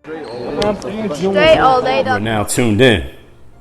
Straight all day. You're now tuned in.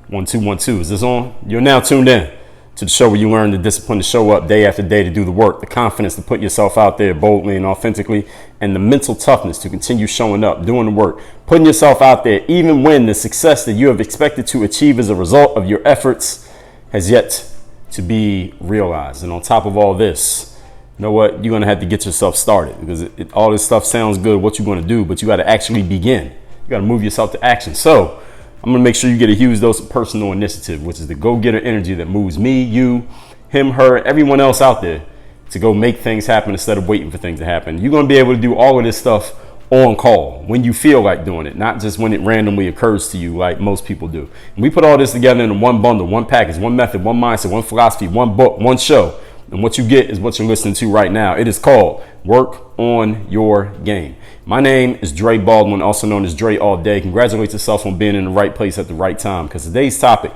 1 2 1 2. Is this on? You're now tuned in to the show where you learn the discipline to show up day after day to do the work, the confidence to put yourself out there boldly and authentically, and the mental toughness to continue showing up, doing the work, putting yourself out there, even when the success that you have expected to achieve as a result of your efforts has yet to be realized. And on top of all this, you know what? You're going to have to get yourself started because all this stuff sounds good, what you're going to do, but you got to actually begin. You got to move yourself to action. So I'm going to make sure you get a huge dose of personal initiative, which is the go-getter energy that moves me, you, him, her, everyone else out there to go make things happen instead of waiting for things to happen. You're going to be able to do all of this stuff on call when you feel like doing it, not just when it randomly occurs to you like most people do. And we put all this together in one bundle, one package, one method, one mindset, one philosophy, one book, one show. And what you get is what you're listening to right now. It is called Work on Your Game. My name is Dre Baldwin, also known as Dre All Day. Congratulate yourself on being in the right place at the right time, because today's topic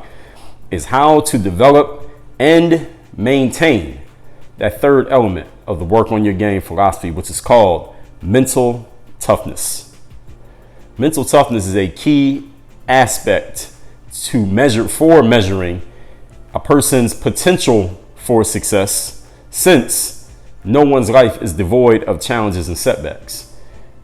is how to develop and maintain that third element of the Work on Your Game philosophy, which is called mental toughness. Mental toughness is a key aspect to measuring a person's potential for success, since no one's life is devoid of challenges and setbacks.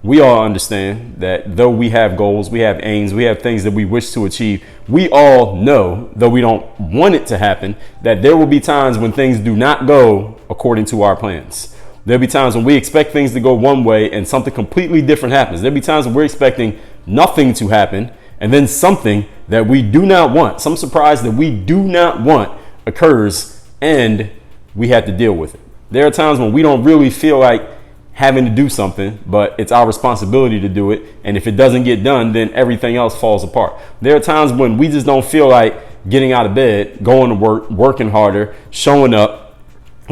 We all understand that though we have goals, we have aims, we have things that we wish to achieve, we all know, though we don't want it to happen, that there will be times when things do not go according to our plans. There'll be times when we expect things to go one way and something completely different happens. There'll be times when we're expecting nothing to happen and then something that we do not want, some surprise that we do not want occurs, and we have to deal with it. There are times when we don't really feel like having to do something, but it's our responsibility to do it. And if it doesn't get done, then everything else falls apart. There are times when we just don't feel like getting out of bed, going to work, working harder, showing up,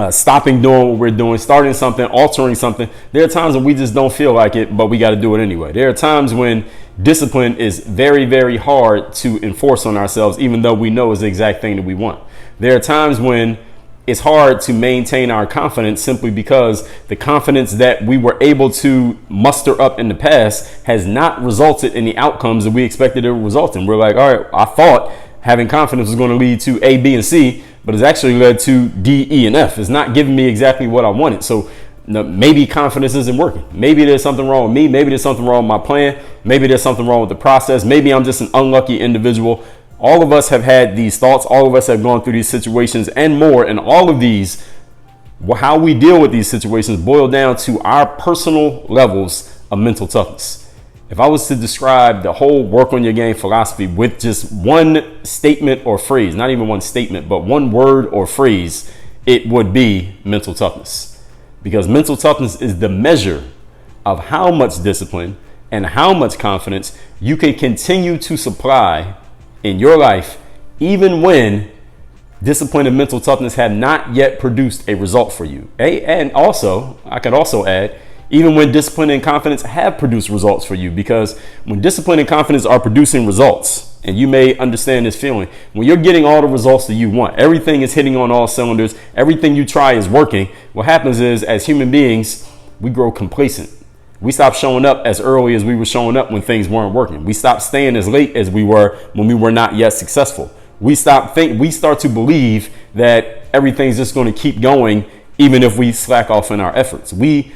stopping doing what we're doing, starting something, altering something. There are times when we just don't feel like it, but we got to do it anyway. There are times when discipline is very, very hard to enforce on ourselves, even though we know it's the exact thing that we want. There are times when it's hard to maintain our confidence simply because the confidence that we were able to muster up in the past has not resulted in the outcomes that we expected it to result in. We're like, all right, I thought having confidence was going to lead to A, B, and C, but it's actually led to D, E, and F. It's not giving me exactly what I wanted. So maybe confidence isn't working. Maybe there's something wrong with me. Maybe there's something wrong with my plan. Maybe there's something wrong with the process. Maybe I'm just an unlucky individual. All of us have had these thoughts. All of us have gone through these situations and more. And all of these, how we deal with these situations boil down to our personal levels of mental toughness. If I was to describe the whole Work on Your Game philosophy with just one statement or phrase, not even one statement, but one word or phrase, it would be mental toughness. Because mental toughness is the measure of how much discipline and how much confidence you can continue to supply in your life, even when discipline and mental toughness have not yet produced a result for you. And also, I could also add, even when discipline and confidence have produced results for you, because when discipline and confidence are producing results, and you may understand this feeling, when you're getting all the results that you want, everything is hitting on all cylinders, everything you try is working, what happens is, as human beings, we grow complacent. We stopped showing up as early as we were showing up when things weren't working. We stopped staying as late as we were when we were not yet successful. We start to believe that everything's just going to keep going even if we slack off in our efforts. We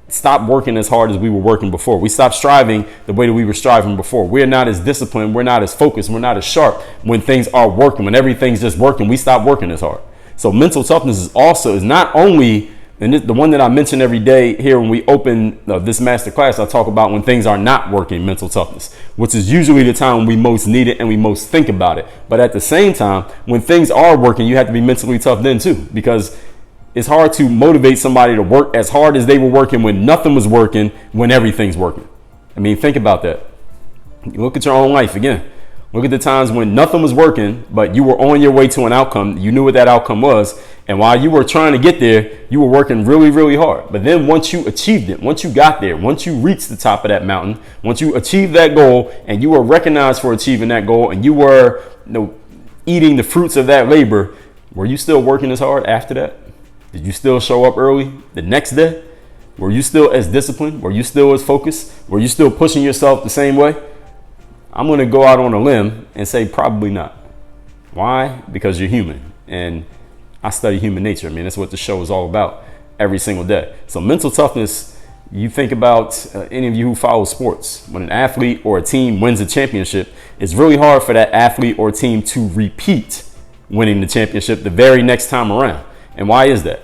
stopped working as hard as we were working before. We stopped striving the way that we were striving before. We're not as disciplined. We're not as focused. We're not as sharp when things are working. When everything's just working, we stop working as hard. So mental toughness is not only, and the one that I mention every day here when we open this master class, I talk about when things are not working, mental toughness, which is usually the time when we most need it and we most think about it. But at the same time, when things are working, you have to be mentally tough then too, because it's hard to motivate somebody to work as hard as they were working when nothing was working, when everything's working. I mean, think about that. You look at your own life again. Look at the times when nothing was working, but you were on your way to an outcome. You knew what that outcome was. And while you were trying to get there, you were working really, really hard. But then once you achieved it, once you got there, once you reached the top of that mountain, once you achieved that goal and you were recognized for achieving that goal and you were eating the fruits of that labor, were you still working as hard after that? Did you still show up early the next day? Were you still as disciplined? Were you still as focused? Were you still pushing yourself the same way? I'm going to go out on a limb and say probably not. Why? Because you're human. And I study human nature. I mean, that's what the show is all about every single day. So mental toughness, you think about any of you who follow sports. When an athlete or a team wins a championship, it's really hard for that athlete or team to repeat winning the championship the very next time around. And why is that?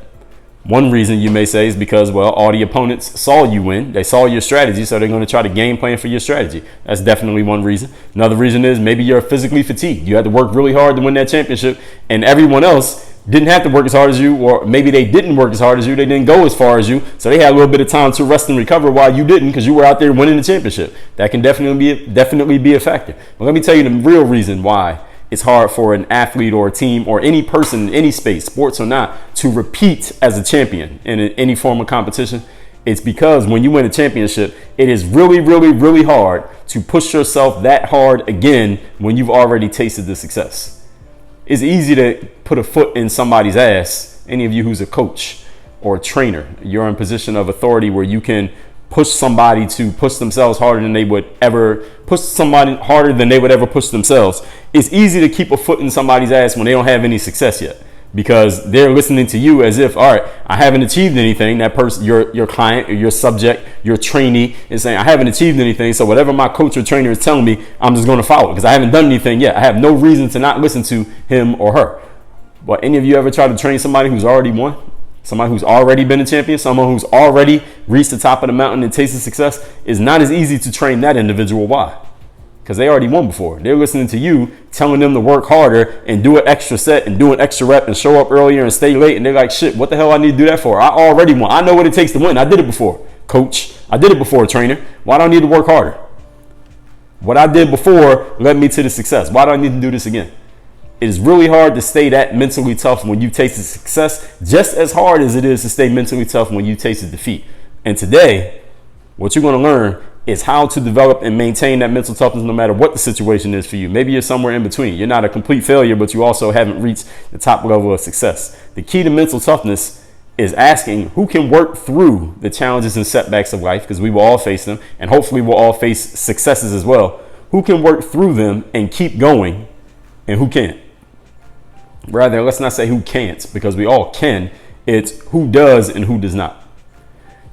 One reason you may say is because, well, all the opponents saw you win. They saw your strategy, so they're going to try to game plan for your strategy. That's definitely one reason. Another reason is maybe you're physically fatigued. You had to work really hard to win that championship, and everyone else didn't have to work as hard as you, or maybe they didn't work as hard as you. They didn't go as far as you, so they had a little bit of time to rest and recover while you didn't, because you were out there winning the championship. That can definitely be a factor. But let me tell you the real reason why it's hard for an athlete or a team or any person in any space, sports or not, to repeat as a champion in any form of competition. It's because when you win a championship, it is really, really, really hard to push yourself that hard again when you've already tasted the success. It's easy to put a foot in somebody's ass. Any of you who's a coach or a trainer, you're in a position of authority where you can push somebody to push themselves harder than they would ever push themselves. It's easy to keep a foot in somebody's ass when they don't have any success yet, because they're listening to you as if, all right, I haven't achieved anything. That person, your client or your subject, your trainee is saying, I haven't achieved anything. So whatever my coach or trainer is telling me, I'm just going to follow because I haven't done anything yet. I have no reason to not listen to him or her. But any of you ever tried to train somebody who's already won? Somebody who's already been a champion, someone who's already reached the top of the mountain and tasted success? Is not as easy to train that individual. Why? Because they already won before. They're listening to you telling them to work harder and do an extra set and do an extra rep and show up earlier and stay late. And they're like, shit, what the hell I need to do that for? I already won. I know what it takes to win. I did it before, coach. I did it before, trainer. Why do I need to work harder? What I did before led me to the success. Why do I need to do this again? It is really hard to stay that mentally tough when you taste the success, just as hard as it is to stay mentally tough when you taste the defeat. And today, what you're going to learn is how to develop and maintain that mental toughness no matter what the situation is for you. Maybe you're somewhere in between. You're not a complete failure, but you also haven't reached the top level of success. The key to mental toughness is asking who can work through the challenges and setbacks of life, because we will all face them, and hopefully we'll all face successes as well. Who can work through them and keep going, and who can't? Rather, let's not say who can't, because we all can. It's who does and who does not.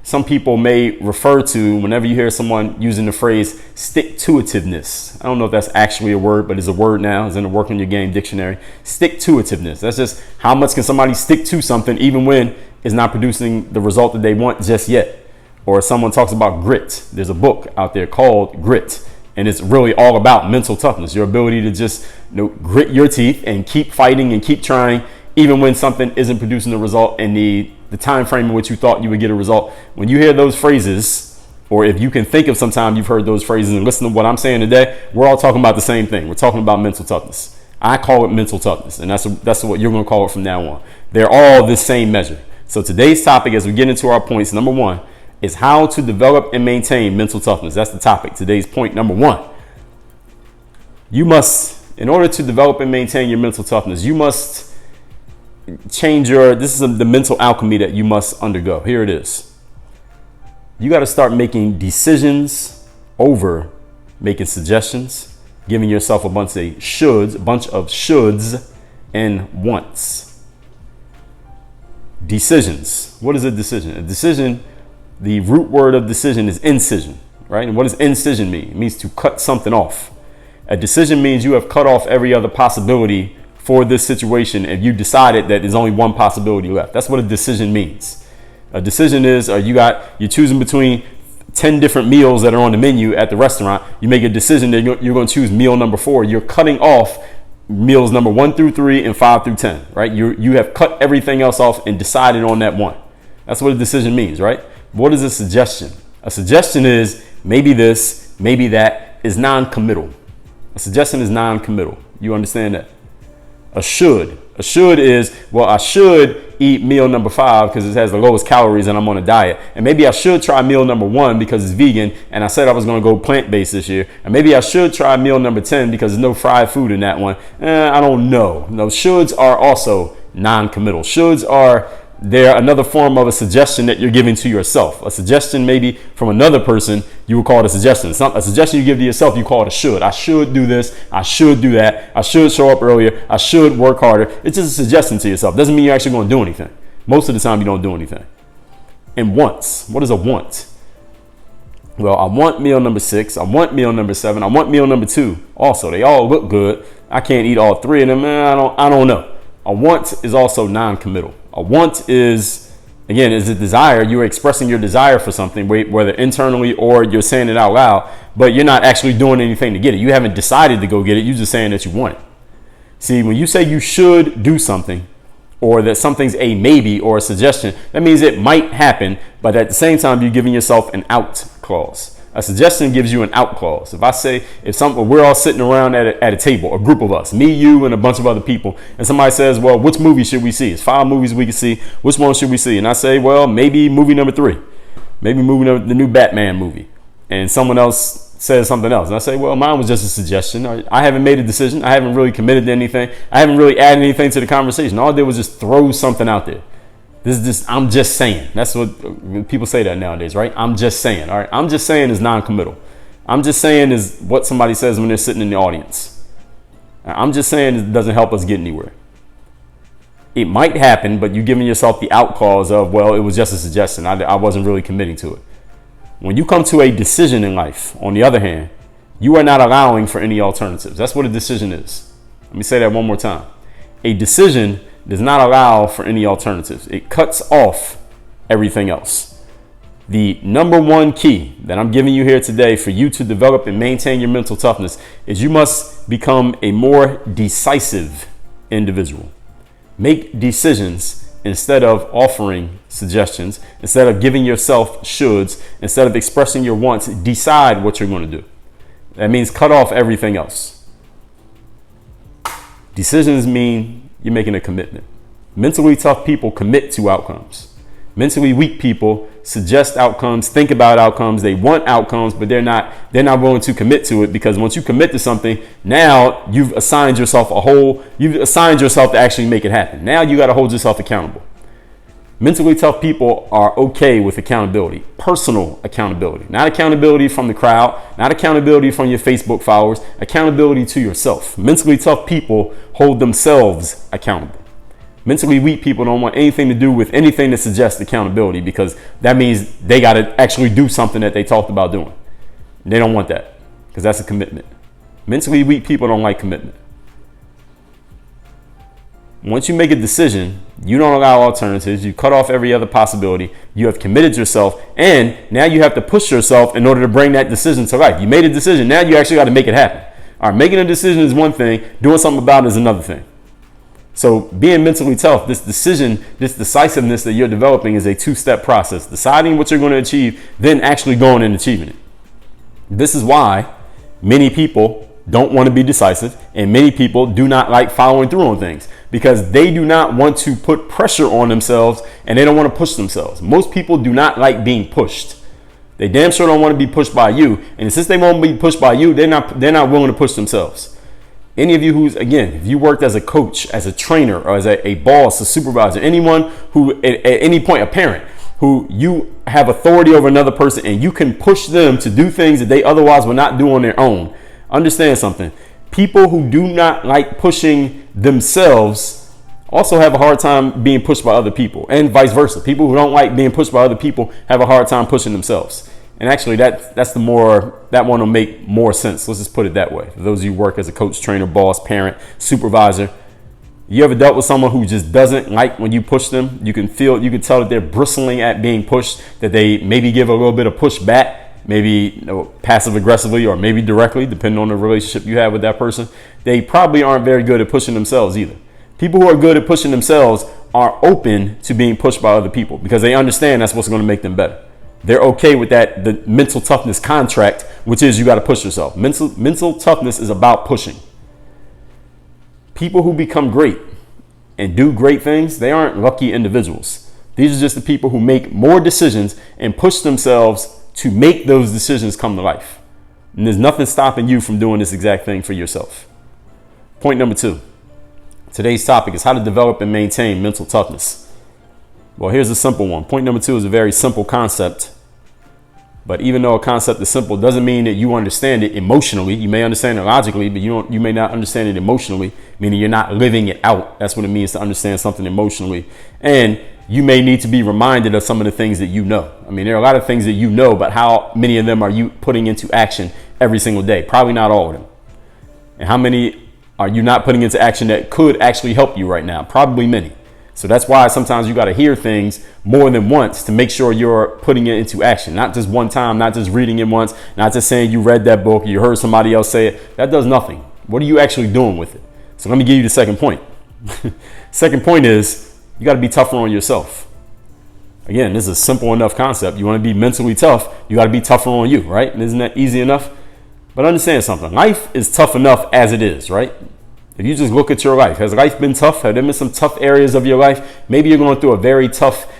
Some people may refer to, whenever you hear someone using the phrase stick-to-itiveness. I don't know if that's actually a word, but it's a word now. It's in the Work on Your Game dictionary. Stick-to-itiveness. That's just how much can somebody stick to something even when it's not producing the result that they want just yet. Or someone talks about grit. There's a book out there called Grit. And it's really all about mental toughness, your ability to just grit your teeth and keep fighting and keep trying, even when something isn't producing the result in the time frame in which you thought you would get a result. When you hear those phrases, or if you can think of some time you've heard those phrases and listen to what I'm saying today, we're all talking about the same thing. We're talking about mental toughness. I call it mental toughness, and that's what you're going to call it from now on. They're all the same measure. So today's topic, as we get into our points, number one, is how to develop and maintain mental toughness. That's the topic. Today's point number one. You must, in order to develop and maintain your mental toughness, you must change this is the mental alchemy that you must undergo. Here it is. You got to start making decisions over making suggestions, giving yourself a bunch of shoulds and wants. Decisions. What is a decision? A decision, the root word of decision is incision, right? And what does incision mean? It means to cut something off. A decision means you have cut off every other possibility for this situation if you decided that there's only one possibility left. That's what a decision means. A decision is you're choosing between 10 different meals that are on the menu at the restaurant. You make a decision that you're going to choose meal number 4. You're cutting off meals number 1 through 3 and 5 through 10, right? You have cut everything else off and decided on that one. That's what a decision means, right? What is a suggestion? A suggestion is maybe this, maybe that, is non-committal. A suggestion is non-committal. You understand that? A should is, well, I should eat meal number 5 because it has the lowest calories and I'm on a diet. And maybe I should try meal number 1 because it's vegan and I said I was going to go plant-based this year. And maybe I should try meal number 10 because there's no fried food in that one. I don't know. No, shoulds are also non-committal. Shoulds are they're another form of a suggestion that you're giving to yourself. A suggestion maybe from another person, you would call it a suggestion. It's not a suggestion you give to yourself, you call it a should. I should do this, I should do that, I should show up earlier, I should work harder. It's just a suggestion to yourself. Doesn't mean you're actually going to do anything. Most of the time you don't do anything. And wants. What is a want? Well, I want meal number 6. I want meal number 7. I want meal number 2. Also, they all look good. I can't eat all 3 of them. I don't know. A want is also non-committal. A want is, again, is a desire. You're expressing your desire for something, whether internally or you're saying it out loud, but you're not actually doing anything to get it. You haven't decided to go get it. You're just saying that you want it. See, when you say you should do something, or that something's a maybe or a suggestion, that means it might happen, but at the same time, you're giving yourself an out clause. A suggestion gives you an out clause. If I say, we're all sitting around at a table, a group of us, me, you, and a bunch of other people, and somebody says, well, which movie should we see? It's 5 movies we can see. Which one should we see? And I say, well, maybe movie number 3. Maybe the new Batman movie. And someone else says something else. And I say, well, mine was just a suggestion. I haven't made a decision. I haven't really committed to anything. I haven't really added anything to the conversation. All I did was just throw something out there. This is just, I'm just saying. That's what people say that nowadays, right? I'm just saying. All right. I'm just saying is non-committal. I'm just saying is what somebody says when they're sitting in the audience. I'm just saying it doesn't help us get anywhere. It might happen, but you're giving yourself the out clause of, well, it was just a suggestion. I wasn't really committing to it. When you come to a decision in life, on the other hand, you are not allowing for any alternatives. That's what a decision is. Let me say that one more time. A decision does not allow for any alternatives. It cuts off everything else. The number one key that I'm giving you here today for you to develop and maintain your mental toughness is you must become a more decisive individual. Make decisions instead of offering suggestions, instead of giving yourself shoulds, instead of expressing your wants. Decide what you're going to do. That means cut off everything else. Decisions mean you're making a commitment. Mentally tough people commit to outcomes. Mentally weak people suggest outcomes, think about outcomes. They want outcomes, but they're not willing to commit to it, because once you commit to something, now you've assigned yourself to actually make it happen. Now you got to hold yourself accountable. Mentally tough people are okay with accountability, personal accountability, not accountability from the crowd, not accountability from your Facebook followers, accountability to yourself. Mentally tough people hold themselves accountable. Mentally weak people don't want anything to do with anything that suggests accountability, because that means they got to actually do something that they talked about doing. They don't want that, because that's a commitment. Mentally weak people don't like commitment. Once you make a decision, you don't allow alternatives. You cut off every other possibility. You have committed yourself, and now you have to push yourself in order to bring that decision to life. You made a decision. Now you actually got to make it happen. All right, making a decision is one thing. Doing something about it is another thing. So being mentally tough, this decision, this decisiveness that you're developing is a 2-step process. Deciding what you're going to achieve, then actually going and achieving it. This is why many people don't want to be decisive, and many people do not like following through on things, because they do not want to put pressure on themselves, and they don't want to push themselves. Most people do not like being pushed. They damn sure don't want to be pushed by you, and since they won't be pushed by you, they're not willing to push themselves. Any of you if you worked as a coach, as a trainer, or as a boss, a supervisor, anyone who at any point, a parent, who you have authority over another person and you can push them to do things that they otherwise would not do on their own. Understand something. People who do not like pushing themselves also have a hard time being pushed by other people, and vice versa. People who don't like being pushed by other people have a hard time pushing themselves. And actually that one will make more sense. Let's just put it that way. For those of you who work as a coach, trainer, boss, parent, supervisor, you ever dealt with someone who just doesn't like when you push them? You can tell that they're bristling at being pushed, that they maybe give a little bit of pushback, maybe passive aggressively or maybe directly, depending on the relationship you have with that person. They probably aren't very good at pushing themselves either. People who are good at pushing themselves are open to being pushed by other people, because they understand that's what's going to make them better. They're okay with that, the mental toughness contract, which is you got to push yourself. Mental toughness is about pushing. People who become great and do great things, they aren't lucky individuals. These are just the people who make more decisions and push themselves to make those decisions come to life. And there's nothing stopping you from doing this exact thing for yourself. Point number 2. Today's topic is how to develop and maintain mental toughness. Well, here's a simple one. Point number 2 is a very simple concept. But even though a concept is simple, doesn't mean that you understand it emotionally. You may understand it logically, but you may not understand it emotionally, meaning you're not living it out. That's what it means to understand something emotionally. And you may need to be reminded of some of the things that you know. I mean, there are a lot of things that you know, but how many of them are you putting into action every single day? Probably not all of them. And how many are you not putting into action that could actually help you right now? Probably many. So that's why sometimes you got to hear things more than once to make sure you're putting it into action. Not just one time, not just reading it once, not just saying you read that book, you heard somebody else say it. That does nothing. What are you actually doing with it? So let me give you the second point. Second point is you got to be tougher on yourself. Again, this is a simple enough concept. You want to be mentally tough, you got to be tougher on you, right? And isn't that easy enough? But understand something. Life is tough enough as it is, right? If you just look at your life, has life been tough? Have there been some tough areas of your life? Maybe you're going through a very tough,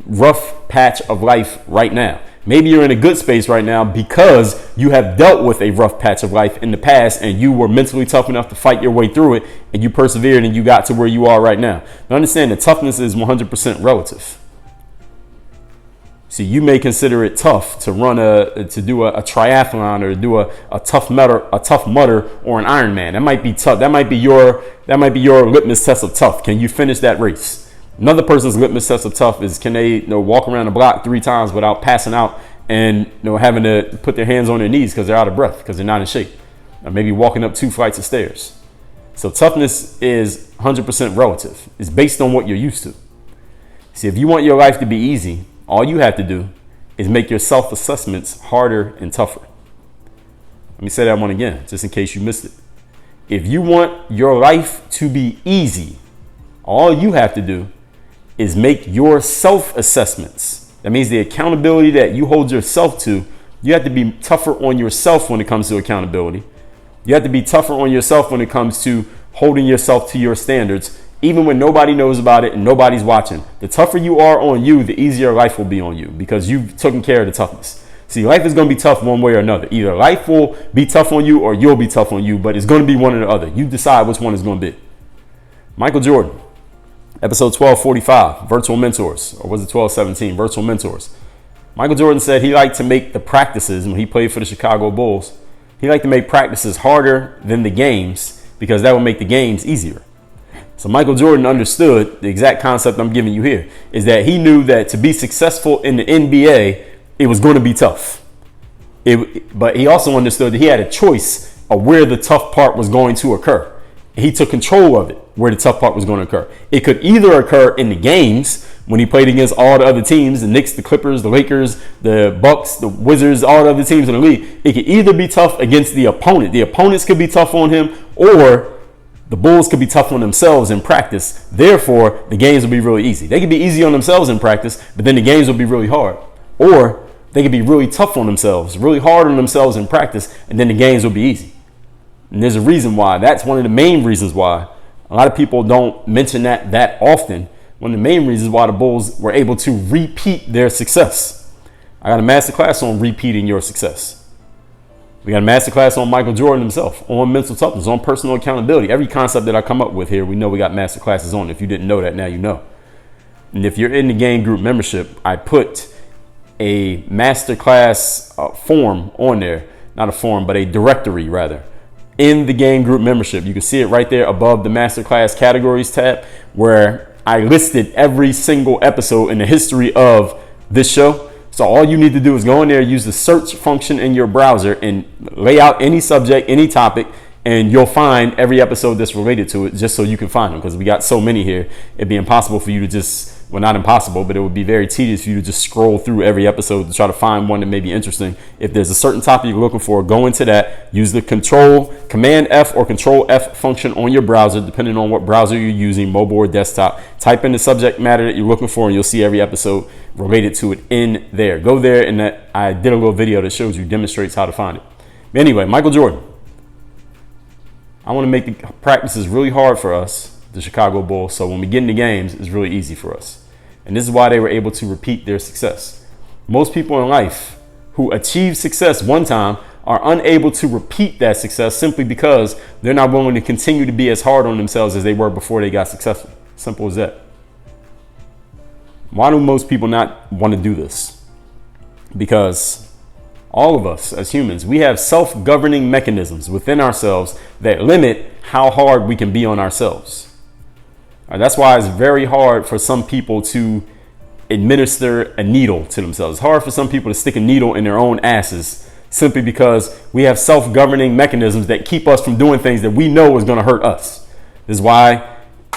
rough patch of life right now. Maybe you're in a good space right now because you have dealt with a rough patch of life in the past and you were mentally tough enough to fight your way through it and you persevered and you got to where you are right now. Now understand that toughness is 100% relative. See, you may consider it tough to do a triathlon or to do a tough mudder or an Ironman. That might be tough. That might be your litmus test of tough. Can you finish that race? Another person's litmus test of tough is can they walk around the block 3 times without passing out and having to put their hands on their knees because they're out of breath because they're not in shape, or maybe walking up 2 flights of stairs. So toughness is 100% relative. It's based on what you're used to. See, if you want your life to be easy, all you have to do is make your self-assessments harder and tougher. Let me say that one again, just in case you missed it. If you want your life to be easy, all you have to do is make your self-assessments. That means the accountability that you hold yourself to. You have to be tougher on yourself when it comes to accountability. You have to be tougher on yourself when it comes to holding yourself to your standards, even when nobody knows about it and nobody's watching. The tougher you are on you, the easier life will be on you because you've taken care of the toughness. See, life is going to be tough one way or another. Either life will be tough on you or you'll be tough on you, but it's going to be one or the other. You decide which one is going to be. Michael Jordan, episode 1245, Virtual Mentors, or was it 1217, Virtual Mentors. Michael Jordan said he liked to make the practices, when he played for the Chicago Bulls, he liked to make practices harder than the games because that would make the games easier. So Michael Jordan understood the exact concept I'm giving you here, is that he knew that to be successful in the NBA, it was going to be tough. But he also understood that he had a choice of where the tough part was going to occur. He took control of it, where the tough part was going to occur. It could either occur in the games when he played against all the other teams, the Knicks, the Clippers, the Lakers, the Bucks, the Wizards, all the other teams in the league. It could either be tough against the opponent. The opponents could be tough on him, or the Bulls could be tough on themselves in practice. Therefore, the games will be really easy. They could be easy on themselves in practice, but then the games will be really hard. Or they could be really tough on themselves, really hard on themselves in practice, and then the games will be easy. And there's a reason why. That's one of the main reasons why. A lot of people don't mention that often. One of the main reasons why the Bulls were able to repeat their success. I got a masterclass on repeating your success. We got a masterclass on Michael Jordan himself, on mental toughness, on personal accountability. Every concept that I come up with here, we know we got masterclasses on. If you didn't know that, now you know. And if you're in the game group membership, I put a masterclass form on there. Not a form, but a directory rather. In the game group membership. You can see it right there above the masterclass categories tab, where I listed every single episode in the history of this show. So all you need to do is go in there, use the search function in your browser and lay out any subject, any topic, and you'll find every episode that's related to it, just so you can find them, because we got so many here. It'd be impossible for you to just, well, not impossible, but it would be very tedious for you to just scroll through every episode to try to find one that may be interesting. If there's a certain topic you're looking for, go into that, use the Command F or Control F function on your browser, depending on what browser you're using, mobile or desktop. Type in the subject matter that you're looking for, and you'll see every episode related to it in there. Go there, and I did a little video that shows you, demonstrates how to find it. Anyway, Michael Jordan. I want to make the practices really hard for us, the Chicago Bulls, so when we get into games, it's really easy for us. And this is why they were able to repeat their success. Most people in life who achieve success one time are unable to repeat that success simply because they're not willing to continue to be as hard on themselves as they were before they got successful. Simple as that. Why do most people not want to do this? Because all of us as humans, we have self-governing mechanisms within ourselves that limit how hard we can be on ourselves. That's why it's very hard for some people to administer a needle to themselves. It's hard for some people to stick a needle in their own asses simply because we have self-governing mechanisms that keep us from doing things that we know is going to hurt us. This is why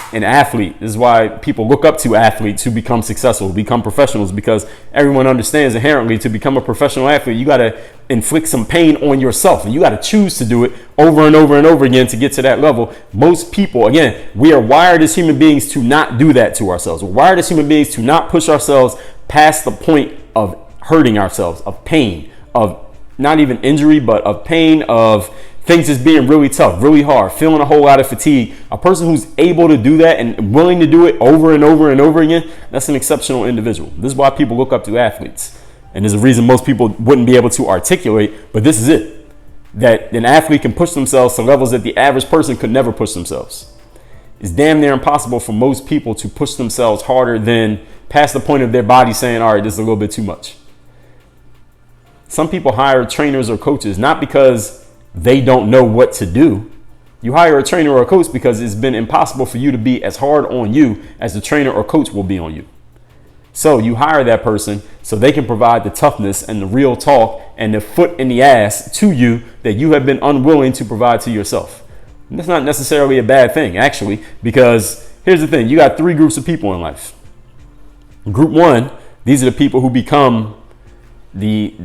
this is why people look up to athletes who become successful, become professionals, because everyone understands inherently to become a professional athlete, you got to inflict some pain on yourself, and you got to choose to do it over and over and over again to get to that level. Most people, again, we are wired as human beings to not do that to ourselves. We're wired as human beings to not push ourselves past the point of hurting ourselves, of pain, of not even injury, but of pain, of things just being really tough, really hard, feeling a whole lot of fatigue. A person who's able to do that and willing to do it over and over and over again, that's an exceptional individual. This is why people look up to athletes. And there's a reason most people wouldn't be able to articulate, but this is it. That an athlete can push themselves to levels that the average person could never push themselves. It's damn near impossible for most people to push themselves harder than past the point of their body saying, all right, this is a little bit too much. Some people hire trainers or coaches not because they don't know what to do. You hire a trainer or a coach because it's been impossible for you to be as hard on you as the trainer or coach will be on you. So you hire that person so they can provide the toughness and the real talk and the foot in the ass to you that you have been unwilling to provide to yourself. And that's not necessarily a bad thing, actually, because here's the thing. You got three groups of people in life. Group one, these are the people who become the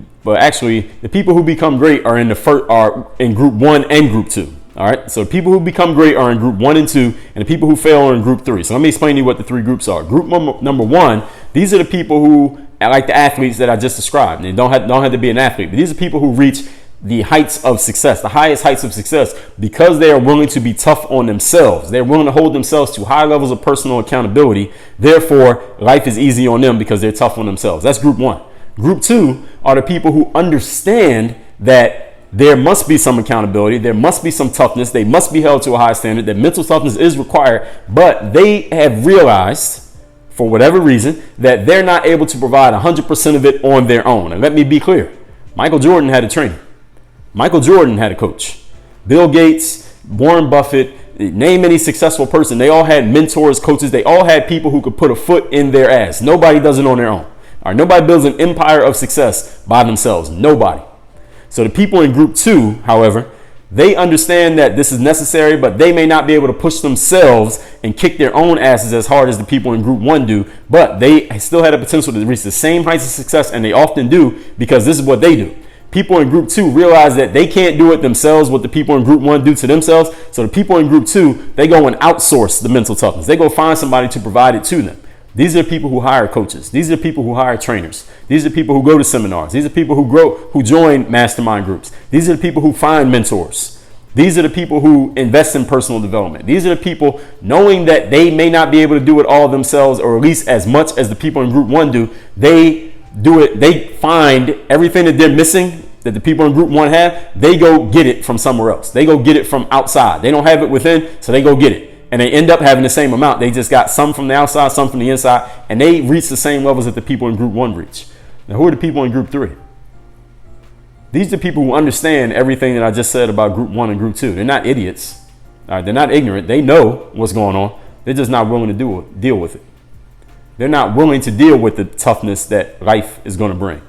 people who become great are in group 1 and group 2. All right. So the people who become great are in group 1 and 2, and the people who fail are in group 3. So let me explain to you what the three groups are. Group number 1, these are the people who are like the athletes that I just described. They don't have to be an athlete, but these are people who reach the heights of success, the highest heights of success, because they are willing to be tough on themselves. They're willing to hold themselves to high levels of personal accountability. Therefore, life is easy on them because they're tough on themselves. That's group 1. Group 2 are the people who understand that there must be some accountability, there must be some toughness, they must be held to a high standard, that mental toughness is required, but they have realized, for whatever reason, that they're not able to provide 100% of it on their own. And let me be clear, Michael Jordan had a trainer. Michael Jordan had a coach. Bill Gates, Warren Buffett, name any successful person, they all had mentors, coaches, they all had people who could put a foot in their ass. Nobody does it on their own. All right, nobody builds an empire of success by themselves. Nobody. So the people in group 2, however, they understand that this is necessary, but they may not be able to push themselves and kick their own asses as hard as the people in group 1 do, but they still had a potential to reach the same heights of success, and they often do because this is what they do. People in group 2 realize that they can't do it themselves, what the people in group 1 do to themselves. So the people in group 2, they go and outsource the mental toughness. They go find somebody to provide it to them. These are the people who hire coaches. These are the people who hire trainers. These are the people who go to seminars. These are the people who join mastermind groups. These are the people who find mentors. These are the people who invest in personal development. These are the people knowing that they may not be able to do it all themselves, or at least as much as the people in group 1 do. They do it. They find everything that they're missing that the people in group 1 have. They go get it from somewhere else. They go get it from outside. They don't have it within, so they go get it. And they end up having the same amount. They just got some from the outside, some from the inside, and they reach the same levels that the people in group 1 reach. Now, who are the people in group 3? These are the people who understand everything that I just said about group 1 and group 2. They're not idiots. All right? They're not ignorant. They know what's going on. They're just not willing to deal with it. They're not willing to deal with the toughness that life is going to bring.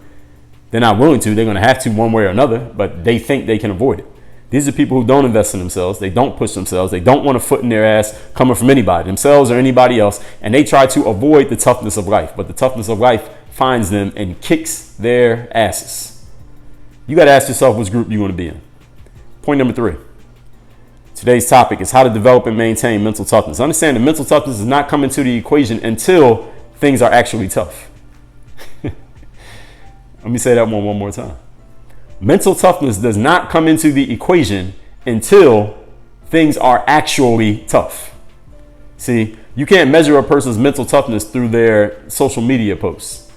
They're not willing to. They're going to have to one way or another, but they think they can avoid it. These are people who don't invest in themselves. They don't push themselves. They don't want a foot in their ass coming from anybody, themselves or anybody else. And they try to avoid the toughness of life. But the toughness of life finds them and kicks their asses. You got to ask yourself which group you want to be in. Point number 3. Today's topic is how to develop and maintain mental toughness. Understand that mental toughness does not come into the equation until things are actually tough. Let me say that one more time. Mental toughness does not come into the equation until things are actually tough. See, you can't measure a person's mental toughness through their social media posts.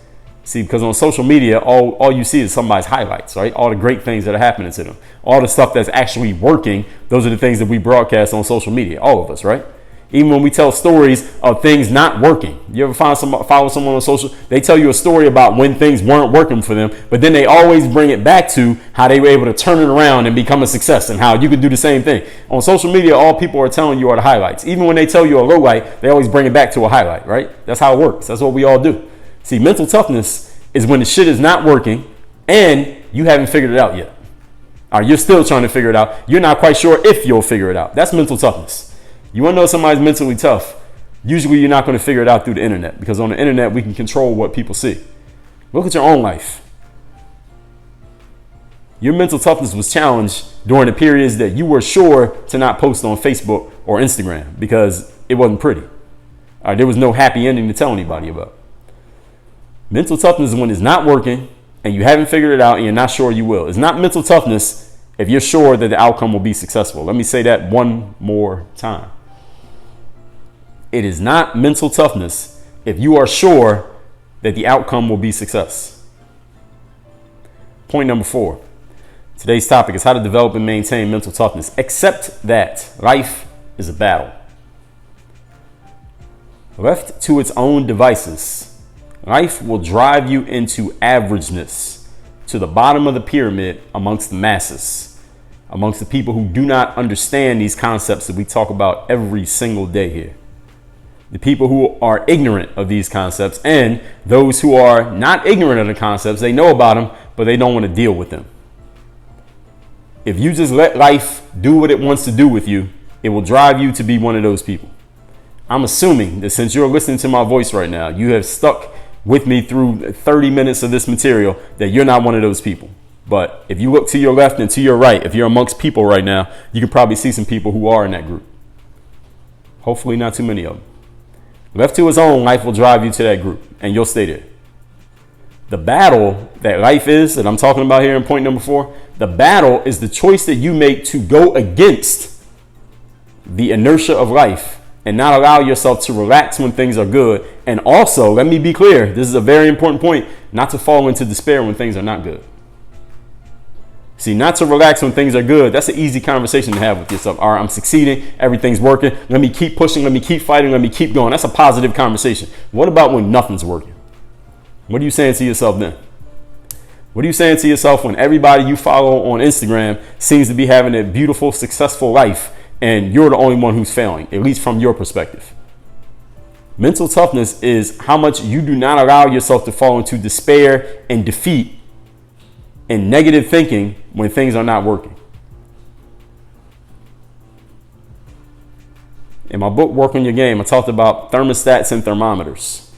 See, because on social media, all you see is somebody's highlights, right? All the great things that are happening to them. All the stuff that's actually working, those are the things that we broadcast on social media, all of us, right? Even when we tell stories of things not working. You ever follow someone on social? They tell you a story about when things weren't working for them, but then they always bring it back to how they were able to turn it around and become a success, and how you could do the same thing. On social media, all people are telling you are the highlights. Even when they tell you a low light, they always bring it back to a highlight, right? That's how it works. That's what we all do. See, mental toughness is when the shit is not working and you haven't figured it out yet. Or you're still trying to figure it out. You're not quite sure if you'll figure it out. That's mental toughness. You want to know somebody's mentally tough? Usually you're not going to figure it out through the internet, because on the internet we can control what people see. Look at your own life. Your mental toughness was challenged during the periods that you were sure to not post on Facebook or Instagram because it wasn't pretty. There was no happy ending to tell anybody about. Mental toughness is when it's not working and you haven't figured it out and you're not sure you will. It's not mental toughness if you're sure that the outcome will be successful. Let me say that one more time. It is not mental toughness if you are sure that the outcome will be success. Point number 4. Today's topic is how to develop and maintain mental toughness. Accept that life is a battle. Left to its own devices, life will drive you into averageness, to the bottom of the pyramid amongst the masses, amongst the people who do not understand these concepts that we talk about every single day here. The people who are ignorant of these concepts, and those who are not ignorant of the concepts, they know about them, but they don't want to deal with them. If you just let life do what it wants to do with you, it will drive you to be one of those people. I'm assuming that since you're listening to my voice right now, you have stuck with me through 30 minutes of this material, that you're not one of those people. But if you look to your left and to your right, if you're amongst people right now, you can probably see some people who are in that group. Hopefully not too many of them. Left to its own, life will drive you to that group and you'll stay there. The battle that life is, that I'm talking about here in point number 4, the battle is the choice that you make to go against the inertia of life and not allow yourself to relax when things are good. And also, let me be clear, this is a very important point, not to fall into despair when things are not good. See, not to relax when things are good, that's an easy conversation to have with yourself. All right, I'm succeeding, everything's working, let me keep pushing, let me keep fighting, let me keep going. That's a positive conversation. What about when nothing's working? What are you saying to yourself then? What are you saying to yourself when everybody you follow on Instagram seems to be having a beautiful, successful life and you're the only one who's failing, at least from your perspective? Mental toughness is how much you do not allow yourself to fall into despair and defeat and negative thinking when things are not working. In my book, Work on Your Game, I talked about thermostats and thermometers.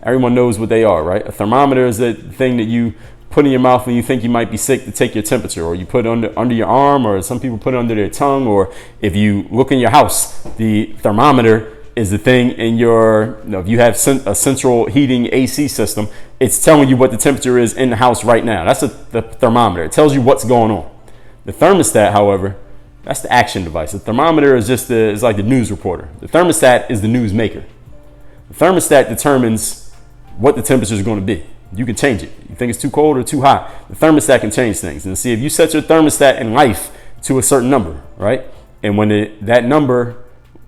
Everyone knows what they are, right? A thermometer is that thing that you put in your mouth when you think you might be sick to take your temperature, or you put it under your arm, or some people put it under their tongue, or if you look in your house, the thermometer is the thing in your, if you have a central heating AC system, it's telling you what the temperature is in the house right now. That's the thermometer. It tells you what's going on. The thermostat, however, that's the action device. The thermometer is just it's like the news reporter. The thermostat is the news maker. The thermostat determines what the temperature is going to be. You can change it. You think it's too cold or too hot. The thermostat can change things. And see, if you set your thermostat in life to a certain number, right? And when that number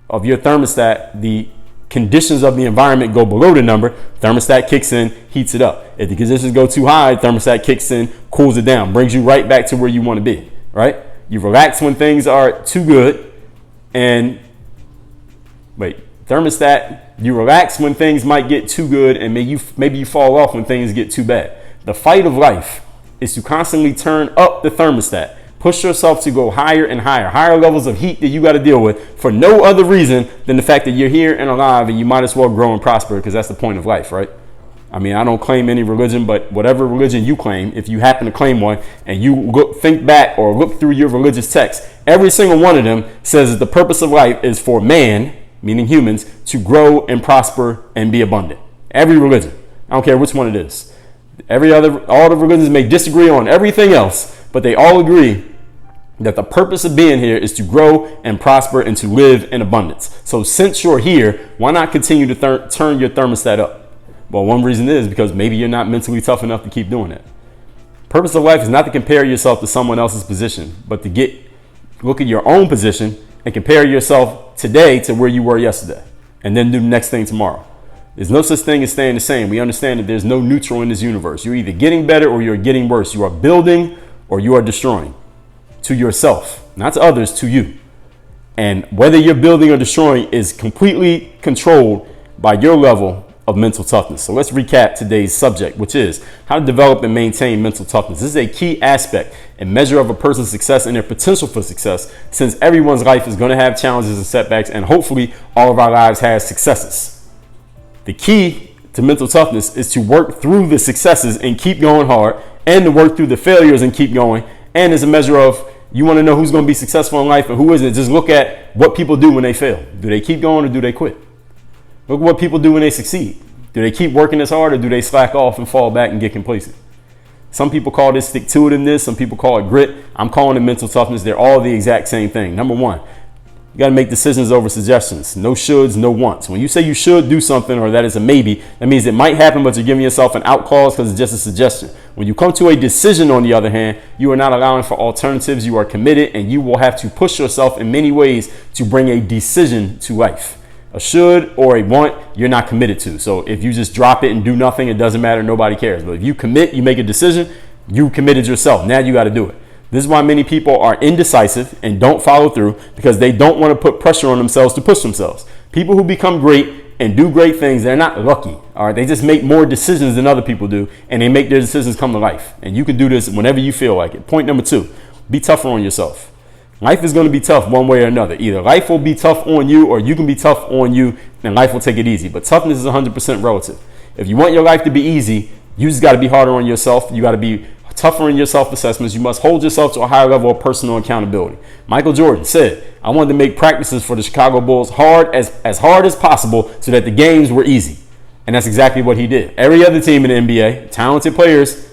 of your thermostat, the conditions of the environment go below the number, thermostat kicks in, heats it up. If the conditions go too high, thermostat kicks in, cools it down, brings you right back to where you want to be, right? You relax when things are too good, and thermostat, you relax when things might get too good, and maybe you fall off when things get too bad. The fight of life is to constantly turn up the thermostat. Push yourself to go higher and higher levels of heat that you got to deal with for no other reason than the fact that you're here and alive, and you might as well grow and prosper, because that's the point of life, right? I mean, I don't claim any religion, but whatever religion you claim, if you happen to claim one and you think back or look through your religious text, every single one of them says that the purpose of life is for man, meaning humans, to grow and prosper and be abundant. Every religion. I don't care which one it is. All the religions may disagree on everything else, but they all agree that the purpose of being here is to grow and prosper and to live in abundance. So since you're here, why not continue to turn your thermostat up? Well, one reason is because maybe you're not mentally tough enough to keep doing that. Purpose of life is not to compare yourself to someone else's position, but to look at your own position and compare yourself today to where you were yesterday, and then do the next thing tomorrow. There's no such thing as staying the same. We understand that there's no neutral in this universe. You're either getting better or you're getting worse. You are building or you are destroying, to yourself, not to others, to you. And whether you're building or destroying is completely controlled by your level of mental toughness. So let's recap today's subject, which is how to develop and maintain mental toughness. This is a key aspect and measure of a person's success and their potential for success, since everyone's life is going to have challenges and setbacks, and hopefully all of our lives have successes. The key to mental toughness is to work through the successes and keep going hard, and to work through the failures and keep going. And as a measure of, you want to know who's going to be successful in life and who isn't, just look at what people do when they fail. Do they keep going or do they quit? Look at what people do when they succeed. Do they keep working as hard or do they slack off and fall back and get complacent? Some people call this stick-to-itiveness. Some people call it grit. I'm calling it mental toughness. They're all the exact same thing. Number one, you got to make decisions over suggestions. No shoulds, no wants. When you say you should do something or that is a maybe, that means it might happen, but you're giving yourself an out clause because it's just a suggestion. When you come to a decision, on the other hand, you are not allowing for alternatives. You are committed, and you will have to push yourself in many ways to bring a decision to life. A should or a want, you're not committed to. So if you just drop it and do nothing, it doesn't matter. Nobody cares. But if you commit, you make a decision, you committed yourself. Now you got to do it. This is why many people are indecisive and don't follow through, because they don't want to put pressure on themselves to push themselves. People who become great and do great things, they're not lucky. All right, they just make more decisions than other people do, and they make their decisions come to life. And you can do this whenever you feel like it. Point number two, be tougher on yourself. Life is going to be tough one way or another. Either life will be tough on you, or you can be tough on you and life will take it easy. But toughness is 100% relative. If you want your life to be easy, you just got to be harder on yourself. You got to be tougher in your self-assessments. You must hold yourself to a higher level of personal accountability. Michael Jordan said, I wanted to make practices for the Chicago Bulls hard as possible so that the games were easy. And that's exactly what he did. Every other team in the NBA, talented players,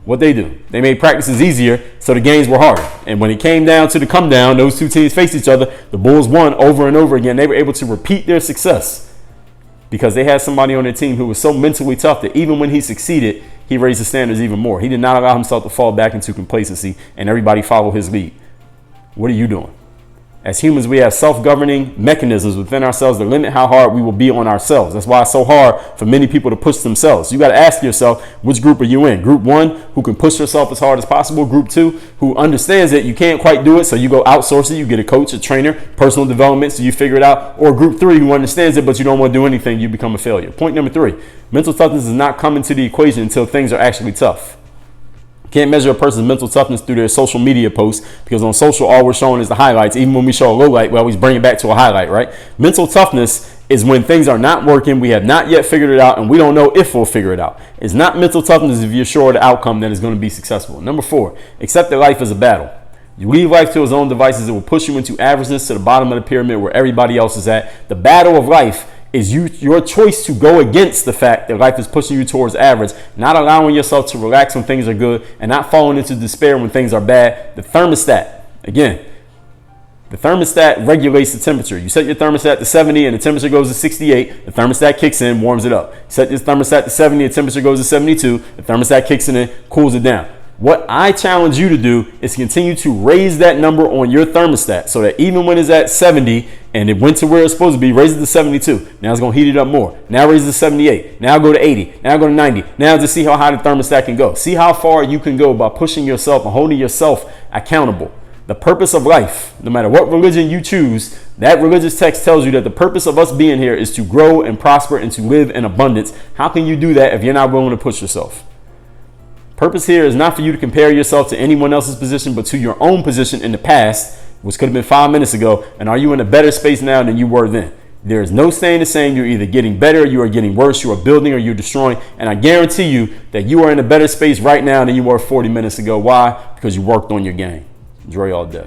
what they do? They made practices easier so the games were harder. And when it came down to the come down, those two teams faced each other. The Bulls won over and over again. They were able to repeat their success because they had somebody on their team who was so mentally tough that even when he succeeded, he raised the standards even more. He did not allow himself to fall back into complacency, and everybody followed his lead. What are you doing? As humans, we have self-governing mechanisms within ourselves that limit how hard we will be on ourselves. That's why it's so hard for many people to push themselves. You got to ask yourself, which group are you in? Group one, who can push yourself as hard as possible. Group two, who understands that you can't quite do it, so you go outsource it. You get a coach, a trainer, personal development, so you figure it out. Or group three, who understands it, but you don't want to do anything. You become a failure. Point number three, mental toughness does not come into the equation until things are actually tough. Can't measure a person's mental toughness through their social media posts, because on social, all we're showing is the highlights. Even when we show a low light, we always bring it back to a highlight, right? Mental toughness is when things are not working, we have not yet figured it out, and we don't know if we'll figure it out. It's not mental toughness if you're sure of the outcome that is going to be successful. Number four, accept that life is a battle. You leave life to its own devices, it will push you into averageness to the bottom of the pyramid where everybody else is at. The battle of life is your choice to go against the fact that life is pushing you towards average, not allowing yourself to relax when things are good, and not falling into despair when things are bad. The thermostat, again, the thermostat regulates the temperature. You set your thermostat to 70 and the temperature goes to 68, the thermostat kicks in, warms it up. You set your thermostat to 70 and the temperature goes to 72, the thermostat kicks in and cools it down. What I challenge you to do is continue to raise that number on your thermostat so that even when it's at 70 and it went to where it's supposed to be, raise it to 72. Now it's going to heat it up more. Now raise it to 78. Now go to 80. Now go to 90. Now just see how high the thermostat can go. See how far you can go by pushing yourself and holding yourself accountable. The purpose of life, no matter what religion you choose, that religious text tells you that the purpose of us being here is to grow and prosper and to live in abundance. How can you do that if you're not willing to push yourself? Purpose here is not for you to compare yourself to anyone else's position, but to your own position in the past, which could have been 5 minutes ago. And are you in a better space now than you were then? There is no staying the same. You're either getting better, or you are getting worse. You are building or you're destroying. And I guarantee you that you are in a better space right now than you were 40 minutes ago. Why? Because you worked on your game. Dre all day.